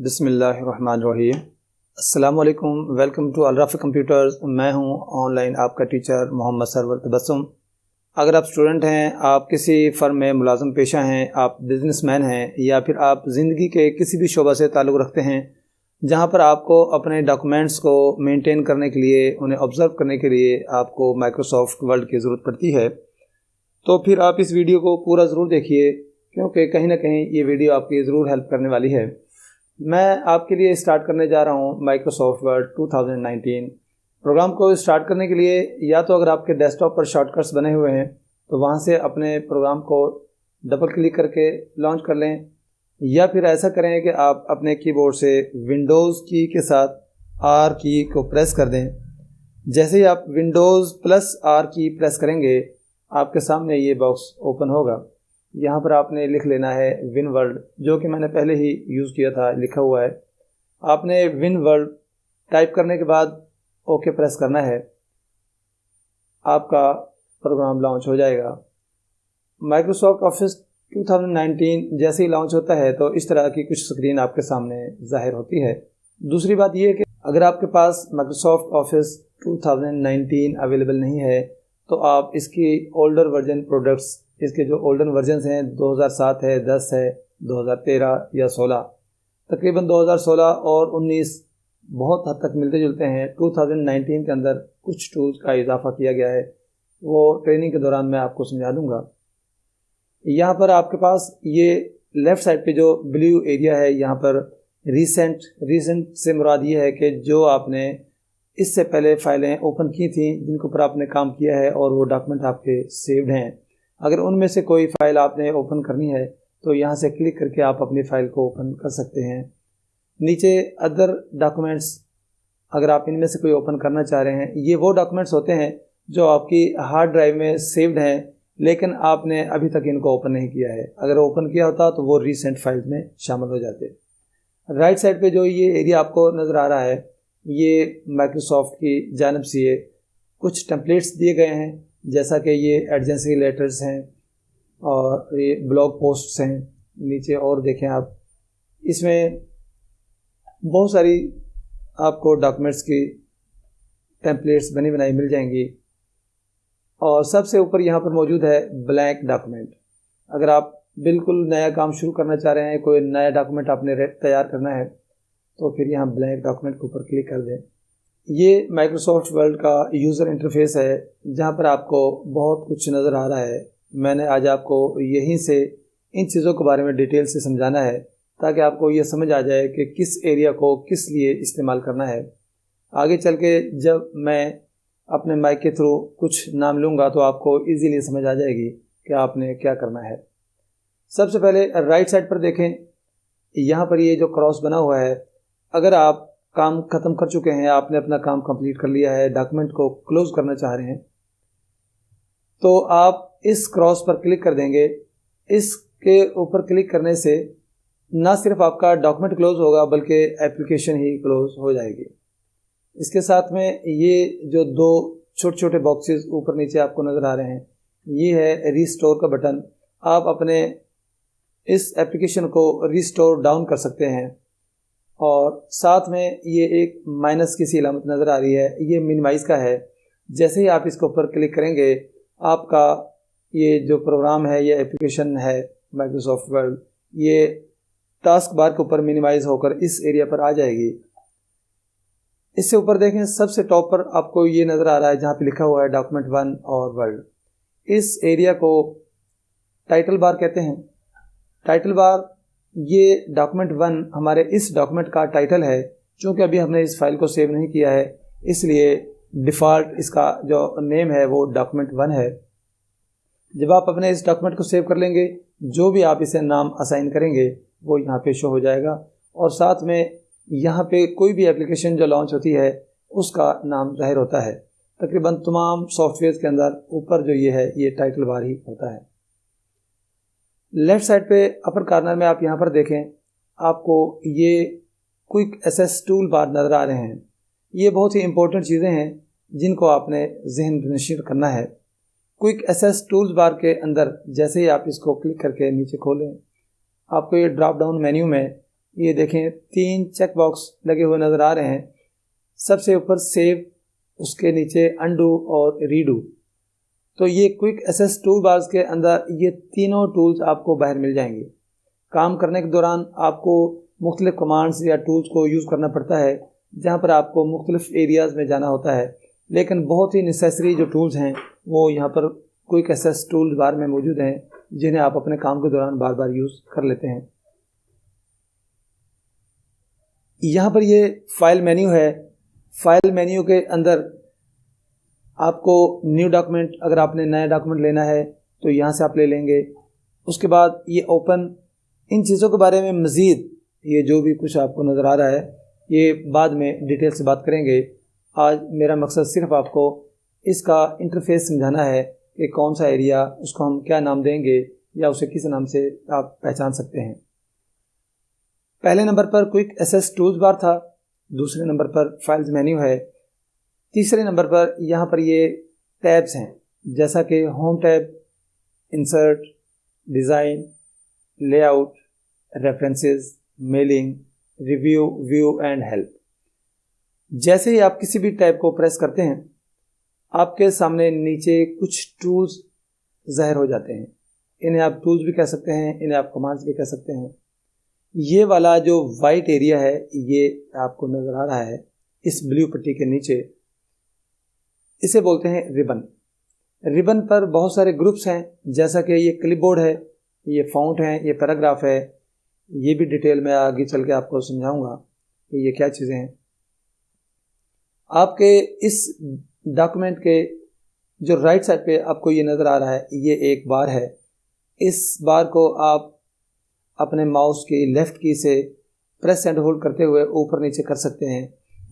बिस्मिल्लाहिर्रहमानिर्रहीम। अस्सलामुअलैकुम, welcome to अलराफ़ computers. मैं हूं ऑनलाइन आपका टीचर मोहम्मद सरवर तबस्सुम। अगर आप स्टूडेंट हैं, आप किसी फ़र्म में मुलाज़िम पेशा हैं, आप बिज़नेसमैन हैं या फिर आप ज़िंदगी के किसी भी शोबा से ताल्लुक़ रखते हैं जहां पर आपको अपने डॉक्यूमेंट्स को मेंटेन करने के लिए, उन्हें ऑब्ज़र्व करने के लिए आपको माइक्रोसॉफ्ट वर्ड की ज़रूरत पड़ती है, तो फिर आप इस वीडियो को पूरा ज़रूर देखिए, क्योंकि कहीं ना कहीं ये वीडियो आपकी ज़रूर हेल्प करने वाली है। मैं आपके लिए स्टार्ट करने जा रहा हूँ माइक्रोसॉफ्ट वर्ड 2019 प्रोग्राम को। स्टार्ट करने के लिए या तो अगर आपके डेस्कटॉप पर शॉर्टकट्स बने हुए हैं तो वहाँ से अपने प्रोग्राम को डबल क्लिक करके लॉन्च कर लें, या फिर ऐसा करें कि आप अपने कीबोर्ड से विंडोज़ की के साथ आर की को प्रेस कर दें। जैसे ही आप विंडोज़ प्लस आर की प्रेस करेंगे आपके सामने ये बॉक्स ओपन होगा। यहाँ पर आपने लिख लेना है विन वर्ल्ड, जो कि मैंने पहले ही यूज़ किया था, लिखा हुआ है। आपने विन वर्ल्ड टाइप करने के बाद ओके प्रेस करना है, आपका प्रोग्राम लॉन्च हो जाएगा। माइक्रोसॉफ्ट ऑफिस 2019 जैसे ही लॉन्च होता है तो इस तरह की कुछ स्क्रीन आपके सामने ज़ाहिर होती है। दूसरी बात यह है कि अगर आपके पास माइक्रोसॉफ्ट ऑफिस 2019 अवेलेबल नहीं है तो आप इसकी ओल्डर वर्जन प्रोडक्ट्स, इसके जो ओल्डर वर्जन्स हैं 2007 है, 10 है, 2013 या 16, तकरीबन 2016 और 19 बहुत हद तक मिलते जुलते हैं। 2019 के अंदर कुछ टूल्स का इजाफा किया गया है, वो ट्रेनिंग के दौरान मैं आपको समझा दूंगा। यहाँ पर आपके पास ये लेफ़्ट साइड पे जो ब्लू एरिया है, यहाँ पर रीसेंट से मुराद ये है कि जो आपने इससे पहले फ़ाइलें ओपन की थी, जिनके ऊपर आपने काम किया है और वो डॉक्यूमेंट आपके सेव्ड हैं, अगर उनमें से कोई फ़ाइल आपने ओपन करनी है तो यहाँ से क्लिक करके आप अपनी फ़ाइल को ओपन कर सकते हैं। नीचे अदर डॉक्यूमेंट्स, अगर आप इनमें से कोई ओपन करना चाह रहे हैं, ये वो डॉक्यूमेंट्स होते हैं जो आपकी हार्ड ड्राइव में सेव्ड हैं लेकिन आपने अभी तक इनको ओपन नहीं किया है। अगर ओपन किया होता तो वो रीसेंट फाइल्स में शामिल हो जाते। राइट साइड पे जो ये एरिया आपको नज़र आ रहा है, ये माइक्रोसॉफ्ट की जानिब से कुछ टेम्पलेट्स दिए गए हैं, जैसा कि ये एडजेंसी लेटर्स हैं और ये ब्लॉग पोस्ट्स हैं। नीचे और देखें आप, इसमें बहुत सारी आपको डॉक्यूमेंट्स की टेम्पलेट्स बनी बनाई मिल जाएंगी। और सबसे ऊपर यहाँ पर मौजूद है ब्लैंक डॉक्यूमेंट। अगर आप बिल्कुल नया काम शुरू करना चाह रहे हैं, कोई नया डॉक्यूमेंट आपने तैयार करना है, तो फिर यहाँ ब्लैंक डॉक्यूमेंट के ऊपर क्लिक कर दें। ये माइक्रोसॉफ्ट वर्ड का यूज़र इंटरफेस है, जहाँ पर आपको बहुत कुछ नज़र आ रहा है। मैंने आज आपको यहीं से इन चीज़ों के बारे में डिटेल से समझाना है ताकि आपको ये समझ आ जाए कि किस एरिया को किस लिए इस्तेमाल करना है। आगे चल के जब मैं अपने माइक के थ्रू कुछ नाम लूँगा तो आपको ईजीली समझ आ जाएगी कि आपने क्या करना है। सबसे पहले राइट साइड पर देखें, यहाँ पर ये जो क्रॉस बना हुआ है, अगर आप काम ख़त्म कर चुके हैं, आपने अपना काम कंप्लीट कर लिया है, डॉक्यूमेंट को क्लोज़ करना चाह रहे हैं, तो आप इस क्रॉस पर क्लिक कर देंगे। इसके ऊपर क्लिक करने से ना सिर्फ आपका डॉक्यूमेंट क्लोज़ होगा बल्कि एप्लीकेशन ही क्लोज़ हो जाएगी। इसके साथ में ये जो दो छोटे छोटे बॉक्सेस ऊपर नीचे आपको नज़र आ रहे हैं, ये है रीस्टोर का बटन। आप अपने इस एप्लीकेशन को रीस्टोर डाउन कर सकते हैं। और साथ में ये एक माइनस की सी अलामत नज़र आ रही है, ये मिनिमाइज़ का है। जैसे ही आप इसके ऊपर क्लिक करेंगे, आपका ये जो प्रोग्राम है, ये एप्लीकेशन है माइक्रोसॉफ्ट वर्ड, ये टास्क बार के ऊपर मिनिमाइज़ होकर इस एरिया पर आ जाएगी। इससे ऊपर देखें, सबसे टॉप पर आपको ये नज़र आ रहा है जहाँ पे लिखा हुआ है डॉक्यूमेंट 1 और वर्ल्ड। इस एरिया को टाइटल बार कहते हैं। टाइटल बार, ये डॉक्यूमेंट 1 हमारे इस डॉक्यूमेंट का टाइटल है। चूँकि अभी हमने इस फाइल को सेव नहीं किया है, इसलिए डिफ़ॉल्ट इसका जो नेम है वो डॉक्यूमेंट 1 है। जब आप अपने इस डॉक्यूमेंट को सेव कर लेंगे, जो भी आप इसे नाम असाइन करेंगे वो यहाँ पे शो हो जाएगा। और साथ में यहाँ पे कोई भी एप्लीकेशन जो लॉन्च होती है उसका नाम ज़ाहिर होता है। तकरीबन तमाम सॉफ्टवेयर के अंदर ऊपर जो ये है, ये टाइटल बार ही होता है। लेफ़्ट साइड पे अपर कॉर्नर में आप यहाँ पर देखें, आपको ये क्विक एक्सेस टूल बार नज़र आ रहे हैं। ये बहुत ही इंपॉर्टेंट चीज़ें हैं जिनको आपने जहन नशीर करना है। क्विक एक्सेस टूल्स बार के अंदर जैसे ही आप इसको क्लिक करके नीचे खोलें, आपको ये ड्रॉप डाउन मेन्यू में ये देखें 3 चेक बॉक्स लगे हुए नज़र आ रहे हैं। सबसे ऊपर सेव, उसके नीचे अंडू और रीडू। तो ये क्विक एक्सेस टूल बार्स के अंदर ये तीनों टूल्स आपको बाहर मिल जाएंगे। काम करने के दौरान आपको मुख्तलिफ कमांड्स या टूल्स को यूज़ करना पड़ता है, जहाँ पर आपको मुख्तलिफ एरियाज़ में जाना होता है, लेकिन बहुत ही नेसेसरी जो टूल्स हैं वो यहाँ पर क्विक एक्सेस टूल बार में मौजूद हैं, जिन्हें आप अपने काम के दौरान बार बार यूज़ कर लेते हैं। यहाँ पर ये फाइल मेन्यू है। फाइल मेन्यू के अंदर आपको न्यू डॉक्यूमेंट, अगर आपने नया डॉक्यूमेंट लेना है तो यहाँ से आप ले लेंगे। उसके बाद ये ओपन, इन चीज़ों के बारे में मज़ीद ये जो भी कुछ आपको नज़र आ रहा है ये बाद में डिटेल से बात करेंगे। आज मेरा मकसद सिर्फ आपको इसका इंटरफेस समझाना है कि कौन सा एरिया, उसको हम क्या नाम देंगे या उसे किस नाम से आप पहचान सकते हैं। पहले नंबर पर क्विक एक्सेस टूल्स बार था, दूसरे नंबर पर फाइल्स मेन्यू है, तीसरे नंबर पर यहाँ पर ये टैब्स हैं, जैसा कि home tab, insert, design, layout, references, mailing, review, view and help. जैसे ही आप किसी भी टैब को प्रेस करते हैं आपके सामने नीचे कुछ टूल्स ज़ाहिर हो जाते हैं। इन्हें आप टूल्स भी कह सकते हैं, इन्हें आप कमांड्स भी कह सकते हैं। ये वाला जो वाइट एरिया है ये आपको नज़र आ रहा है इस ब्लू पट्टी के नीचे, इसे बोलते हैं रिबन। रिबन पर बहुत सारे ग्रुप्स हैं, जैसा कि ये क्लिपबोर्ड है, ये फ़ॉन्ट है, ये पैराग्राफ है। ये भी डिटेल में आगे चल के आपको समझाऊंगा कि ये क्या चीज़ें हैं। आपके इस डॉक्यूमेंट के जो राइट साइड पे आपको ये नज़र आ रहा है ये एक बार है। इस बार को आप अपने माउस की लेफ़्ट की से प्रेस एंड होल्ड करते हुए ऊपर नीचे कर सकते हैं।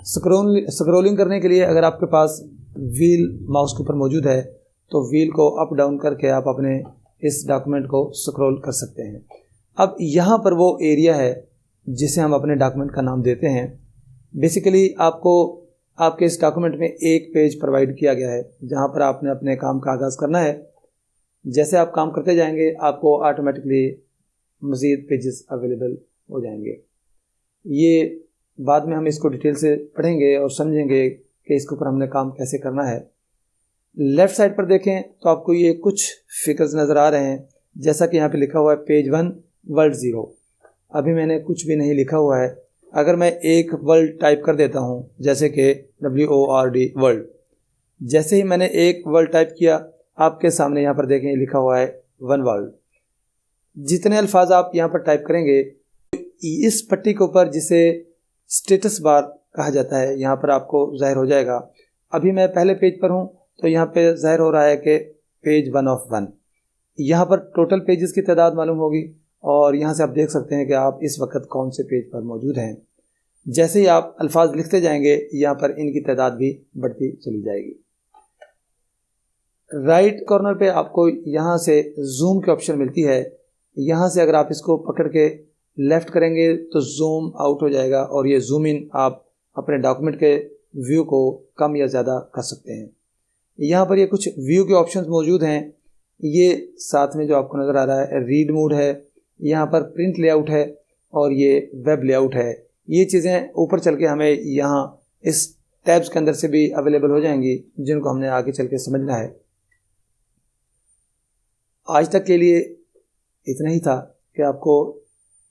स्क्रोलिंग करने के लिए अगर आपके पास व्हील माउस के ऊपर मौजूद है तो व्हील को अप डाउन करके आप अपने इस डॉक्यूमेंट को स्क्रॉल कर सकते हैं। अब यहाँ पर वो एरिया है जिसे हम अपने डॉक्यूमेंट का नाम देते हैं। बेसिकली आपको आपके इस डॉक्यूमेंट में एक पेज प्रोवाइड किया गया है जहाँ पर आपने अपने काम का आगाज़ करना है। जैसे आप काम करते जाएंगे आपको ऑटोमेटिकली मज़ीद पेजेस अवेलेबल हो जाएंगे। ये बाद में हम इसको डिटेल से पढ़ेंगे और समझेंगे कि इसके ऊपर हमने काम कैसे करना है। लेफ़्ट साइड पर देखें तो आपको ये कुछ फिगर्स नज़र आ रहे हैं, जैसा कि यहाँ पे लिखा हुआ है पेज 1 वर्ड 0। अभी मैंने कुछ भी नहीं लिखा हुआ है। अगर मैं एक वर्ड टाइप कर देता हूँ जैसे कि WORD वर्ल्ड, जैसे ही मैंने एक वर्ड टाइप किया आपके सामने यहाँ पर देखें लिखा हुआ है 1 वर्ल्ड। जितने अल्फाज आप यहाँ पर टाइप करेंगे इस पट्टी के ऊपर, जिसे स्टेटस बार कहा जाता है, यहाँ पर आपको ज़ाहिर हो जाएगा। अभी मैं पहले पेज पर हूँ तो यहाँ पे ज़ाहिर हो रहा है कि पेज 1 of 1। यहाँ पर टोटल पेजेस की तादाद मालूम होगी और यहाँ से आप देख सकते हैं कि आप इस वक्त कौन से पेज पर मौजूद हैं। जैसे ही आप अल्फाज लिखते जाएंगे यहाँ पर इनकी तादाद भी बढ़ती चली जाएगी। राइट कॉर्नर पे आपको यहाँ से जूम की ऑप्शन मिलती है। यहाँ से अगर आप इसको पकड़ के लेफ़्ट करेंगे तो जूम आउट हो जाएगा और ये जूम इन आप अपने डॉक्यूमेंट के व्यू को कम या ज़्यादा कर सकते हैं। यहाँ पर ये कुछ व्यू के ऑप्शंस मौजूद हैं। ये साथ में जो आपको नज़र आ रहा है रीड मोड है, यहाँ पर प्रिंट लेआउट है और ये वेब लेआउट है। ये चीज़ें ऊपर चल के हमें यहाँ इस टैब्स के अंदर से भी अवेलेबल हो जाएंगी, जिनको हमने आगे चल के समझना है। आज तक के लिए इतना ही था कि आपको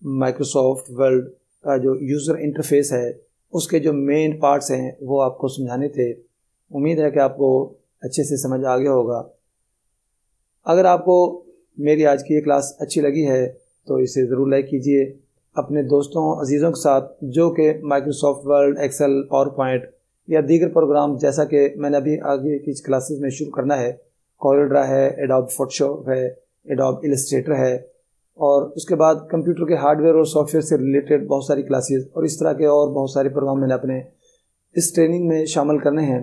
माइक्रोसॉफ्ट वर्ड का जो यूज़र इंटरफेस है उसके जो मेन पार्ट्स हैं वो आपको समझाने थे। उम्मीद है कि आपको अच्छे से समझ आ गया होगा। अगर आपको मेरी आज की ये क्लास अच्छी लगी है तो इसे ज़रूर लाइक कीजिए। अपने दोस्तों अजीज़ों के साथ जो कि माइक्रोसॉफ्ट वर्ड, एक्सेल, पावरपॉइंट या दीगर प्रोग्राम, जैसा कि मैंने अभी आगे की क्लासेस में शुरू करना है, कोरेड्रा है, एडोब फोटोशॉप है, एडोब इलस्ट्रेटर है और उसके बाद कंप्यूटर के हार्डवेयर और सॉफ्टवेयर से रिलेटेड बहुत सारी क्लासेस और इस तरह के और बहुत सारे प्रोग्राम मैंने अपने इस ट्रेनिंग में शामिल करने हैं।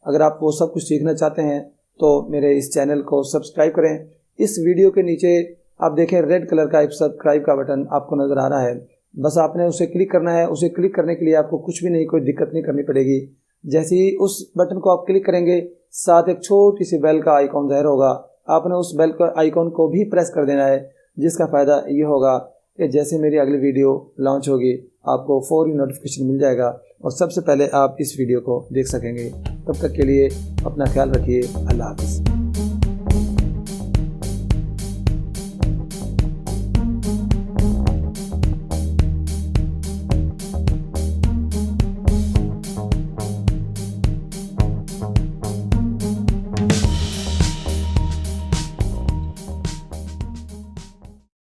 अगर आप वो सब कुछ सीखना चाहते हैं तो मेरे इस चैनल को सब्सक्राइब करें। इस वीडियो के नीचे आप देखें रेड कलर का एक सब्सक्राइब का बटन आपको नज़र आ रहा है, बस आपने उसे क्लिक करना है। उसे क्लिक करने के लिए आपको कुछ भी नहीं, कोई दिक्कत नहीं करनी पड़ेगी। जैसे ही उस बटन को आप क्लिक करेंगे साथ एक छोटी सी बेल का आइकॉन ज़ाहिर होगा। आपने उस बेल का आइकॉन को भी प्रेस कर देना है, जिसका फ़ायदा ये होगा कि जैसे मेरी अगली वीडियो लॉन्च होगी आपको फौरी नोटिफिकेशन मिल जाएगा और सबसे पहले आप इस वीडियो को देख सकेंगे। तब तक के लिए अपना ख्याल रखिए। अल्लाह हाफ़िज़।